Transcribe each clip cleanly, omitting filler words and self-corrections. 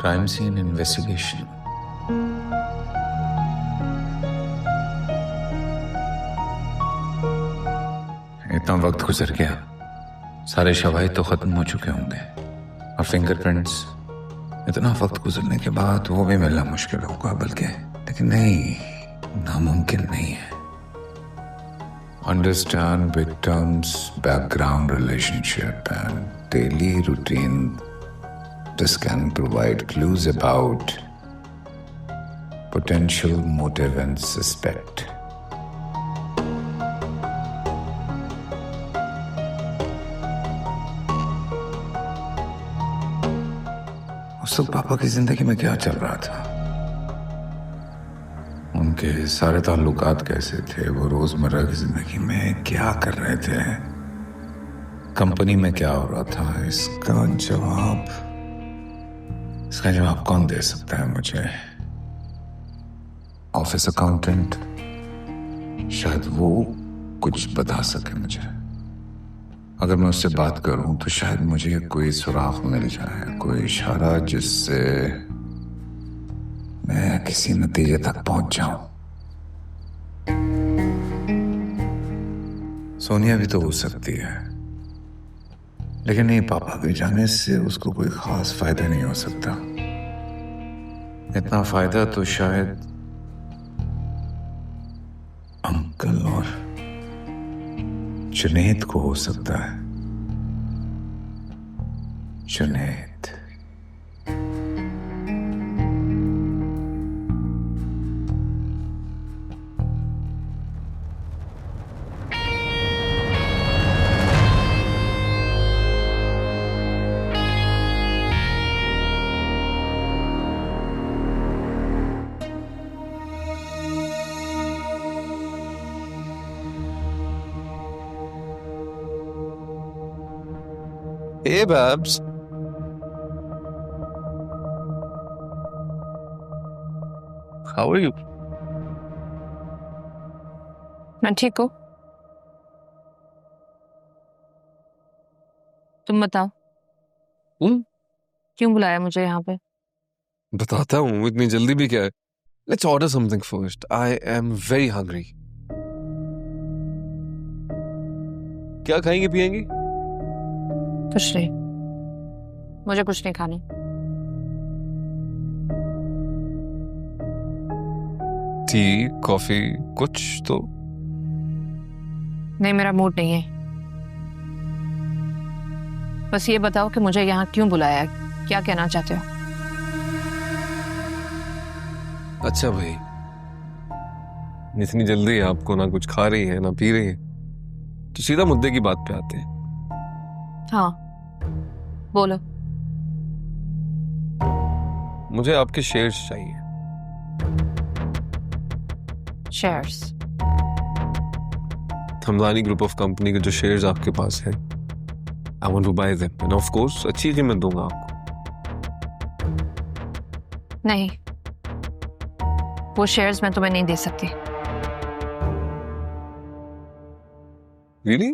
Crime scene investigation. इतना वक्त गुजर गया, सारे शवाहिद तो खत्म हो चुके होंगे और फिंगरप्रिंट्स। इतना वक्त गुजरने के बाद वो भी मिलना मुश्किल होगा, बल्कि लेकिन नहीं, नामुमकिन नहीं है। Understand victims' background, relationship and daily routine. This can provide clues about potential motive and suspect. उस वक्त पापा की जिंदगी में क्या चल रहा था, उनके सारे ताल्लुकात कैसे थे, वो रोजमर्रा की जिंदगी में क्या कर रहे थे, कंपनी में क्या हो रहा था, इसका जवाब कौन दे सकता है मुझे? ऑफिस अकाउंटेंट, शायद वो कुछ बता सके मुझे। अगर मैं उससे बात करूं तो शायद मुझे कोई सुराग मिल जाए, कोई इशारा जिससे मैं किसी नतीजे तक पहुंच जाऊं। सोनिया भी तो हो सकती है, लेकिन नहीं, पापा के जाने से उसको कोई खास फायदा नहीं हो सकता। इतना फायदा तो शायद अंकल और जुनैद को हो सकता है। Junaid, Hey, Babs. How are you? मैं ठीक हूँ। तुम बताओ, क्यों बुलाया मुझे यहाँ पे? बताता हूँ, इतनी जल्दी भी क्या है? Let's order something first. I am very hungry. क्या खाएंगे पिएंगे? कुछ नहीं, मुझे कुछ नहीं खानी। टी, कॉफी, कुछ तो? नहीं, मेरा मूड नहीं है। बस ये बताओ कि मुझे यहाँ क्यों बुलाया है, क्या कहना चाहते हो? अच्छा भाई, इतनी जल्दी आपको ना कुछ खा रही है ना पी रही है, तो सीधा मुद्दे की बात पे आते हैं। हाँ, बोलो। मुझे आपके शेयर्स चाहिए। Shares? Hamdani group of company के जो शेयर्स आपके पास हैं, I want to buy them and of course अच्छी कीमत दूंगा आपको। नहीं, वो शेयर्स मैं तुम्हें नहीं दे सकती। Really?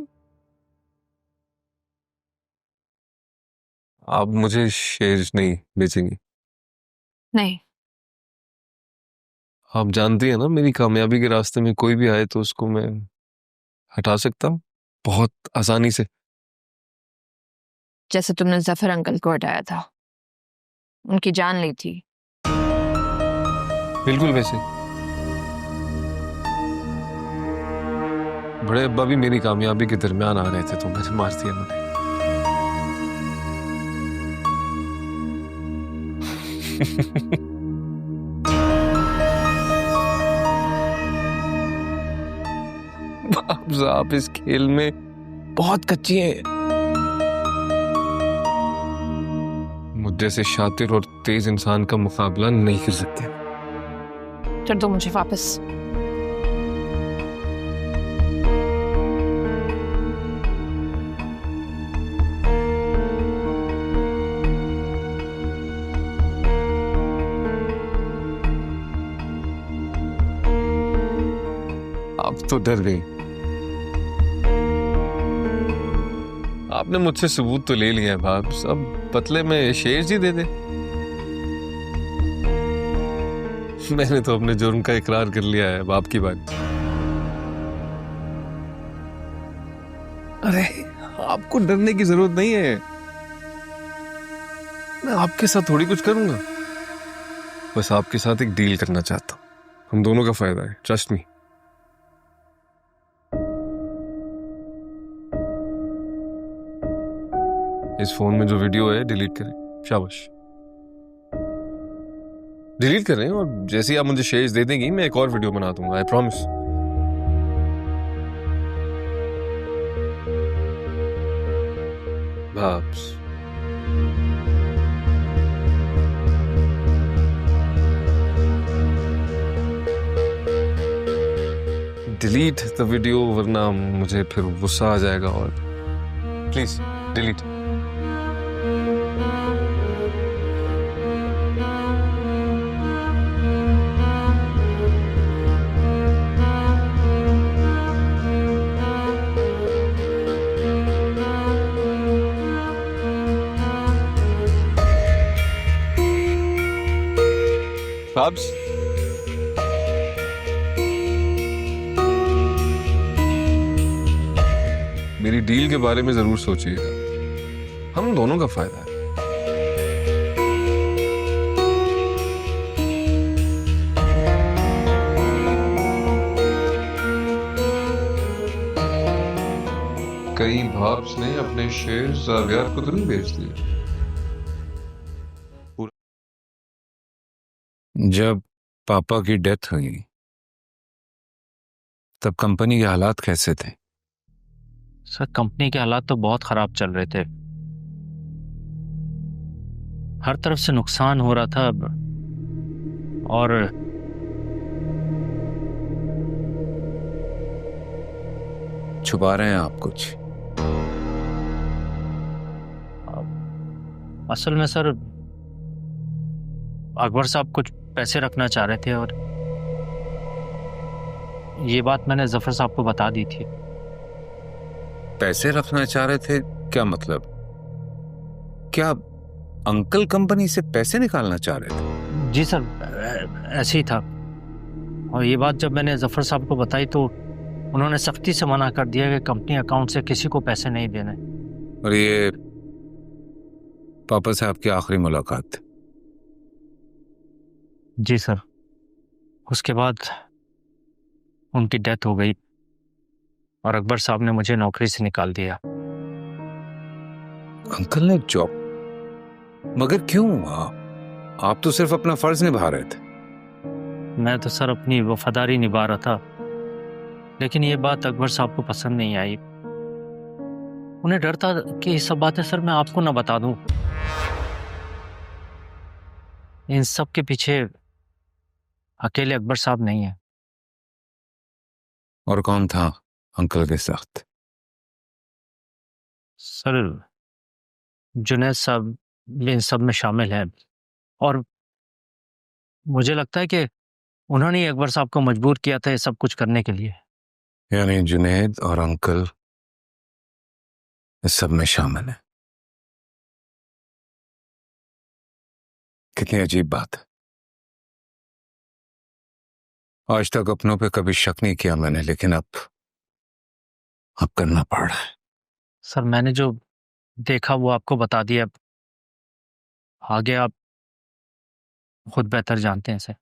आप मुझे शेयर्स नहीं बेचेंगी? नहीं। आप जानती है ना, मेरी कामयाबी के रास्ते में कोई भी आए तो उसको मैं हटा सकता हूँ बहुत आसानी से। जैसे तुमने जफर अंकल को हटाया था, उनकी जान ली थी। बिल्कुल वैसे बड़े अब्बा भी मेरी कामयाबी के दरमियान आ रहे थे तो मैंने मार दिया उन्हें। आप इस खेल में बहुत कच्ची हैं। मुझे से शातिर और तेज इंसान का मुकाबला नहीं कर सकते। कर दो मुझे वापस। आप तो डर गई। आपने मुझसे सबूत तो ले लिया है भाब, अब बदले में शेर जी दे दे। मैंने तो अपने जुर्म का इकरार कर लिया है, अब आपकी बात। अरे आपको डरने की जरूरत नहीं है, मैं आपके साथ थोड़ी कुछ करूंगा, बस आपके साथ एक डील करना चाहता हूं, हम दोनों का फायदा है, ट्रस्ट मी। इस फोन में जो वीडियो है डिलीट करें, शाबाश डिलीट कर रहे हैं, और जैसे ही आप मुझे शेयर्स दे देंगी मैं एक और वीडियो बना दूंगा, आई प्रॉमिस। भाब्स डिलीट द वीडियो, वरना मुझे फिर गुस्सा आ जाएगा, और प्लीज डिलीट। भाब्स मेरी डील के बारे में जरूर सोचिएगा, हम दोनों का फायदा है। कई भाब्स ने अपने शेयर्स जावियार को तो नहीं बेच दिए? जब पापा की डेथ हुई तब कंपनी के हालात कैसे थे? सर कंपनी के हालात तो बहुत खराब चल रहे थे, हर तरफ से नुकसान हो रहा था, और छुपा रहे हैं आप कुछ? असल में सर अकबर साहब कुछ पैसे रखना चाह रहे थे, और ये बात मैंने जफर साहब को बता दी थी। पैसे रखना चाह रहे थे? क्या मतलब? क्या अंकल कंपनी से पैसे निकालना चाह रहे थे? जी सर, ऐसे ही था, और ये बात जब मैंने जफर साहब को बताई तो उन्होंने सख्ती से मना कर दिया कि कंपनी अकाउंट से किसी को पैसे नहीं देने। और ये पापा से आपकी आखिरी मुलाकात? जी सर, उसके बाद उनकी डेथ हो गई और अकबर साहब ने मुझे नौकरी से निकाल दिया। अंकल ने जॉब? मगर क्यों? आप तो सिर्फ अपना फर्ज निभा रहे थे। मैं तो सर अपनी वफादारी निभा रहा था, लेकिन ये बात अकबर साहब को पसंद नहीं आई। उन्हें डर था कि ये सब बातें सर मैं आपको ना बता दूं। इन सब के पीछे अकेले अकबर साहब नहीं है। और कौन था अंकल के साथ? सर जुनैद साहब भी इन सब में शामिल है, और मुझे लगता है कि उन्होंने ही अकबर साहब को मजबूर किया था ये सब कुछ करने के लिए। यानी जुनैद और अंकल इस सब में शामिल है? कितनी अजीब बात है। आज तक अपनों पे कभी शक नहीं किया मैंने, लेकिन अब करना पड़ रहा है। सर मैंने जो देखा वो आपको बता दिया, आगे आप खुद बेहतर जानते हैं सर।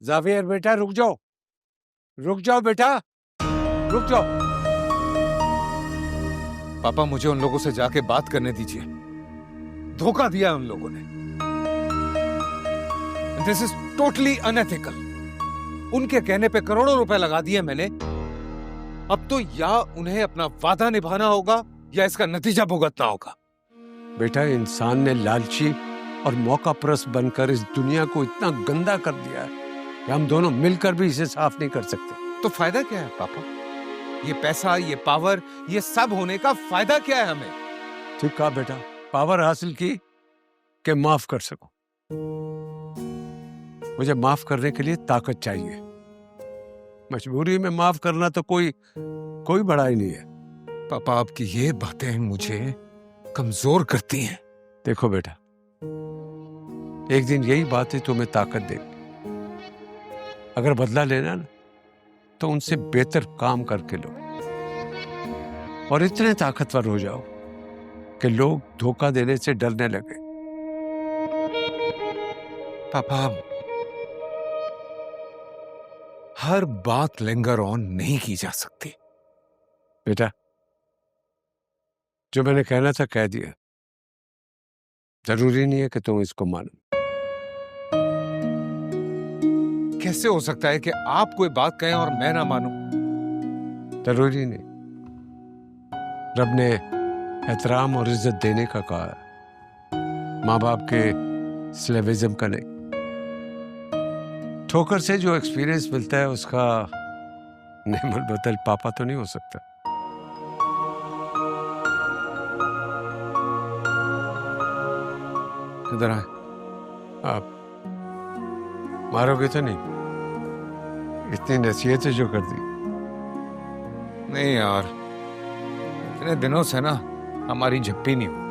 जावियर बेटा रुक जाओ बेटा, रुक जाओ। पापा मुझे उन लोगों से जाके बात करने दीजिए। धोखा दिया उन लोगों ने। This is totally unethical. उनके कहने पे करोड़ों रुपए लगा दिए मैंने। अब तो या उन्हें अपना वादा निभाना होगा या इसका नतीजा भुगतना होगा। बेटा इंसान ने लालची और मौका परस्त बनकर इस दुनिया को इतना गंदा कर दिया है कि हम दोनों मिलकर भी इसे साफ नहीं कर सकते। तो फायदा क्या है पापा? ये पैसा, ये पावर, ये सब होने का फायदा क्या है हमें? ठीक कहा बेटा, पावर हासिल की कि माफ कर सको। मुझे माफ करने के लिए ताकत चाहिए। मजबूरी में माफ करना तो कोई बड़ाई नहीं है। पापा आपकी ये बातें मुझे कमजोर करती हैं। देखो बेटा, एक दिन यही बात है तुम्हें ताकत देगी। अगर बदला लेना ना तो उनसे बेहतर काम करके लो और इतने ताकतवर हो जाओ कि लोग धोखा देने से डरने लगे। पापा, हर बात लिंगर ऑन नहीं की जा सकती। बेटा, जो मैंने कहना था कह दिया। जरूरी नहीं है कि तुम इसको मानो। कैसे हो सकता है कि आप कोई बात कहें और मैं ना मानूं? जरूरी नहीं। रब ने एहतराम और इज्जत देने का कहा है, माँ बाप के स्लेविज्म का नहीं। ठोकर से जो एक्सपीरियंस मिलता है उसका नेमल बदल पापा तो नहीं हो सकता। इधर आए। आप मारोगे तो नहीं? इतनी नसीहतें जो कर दी। नहीं यार, इतने दिनों से ना हमारी झप्पी नहीं हुई।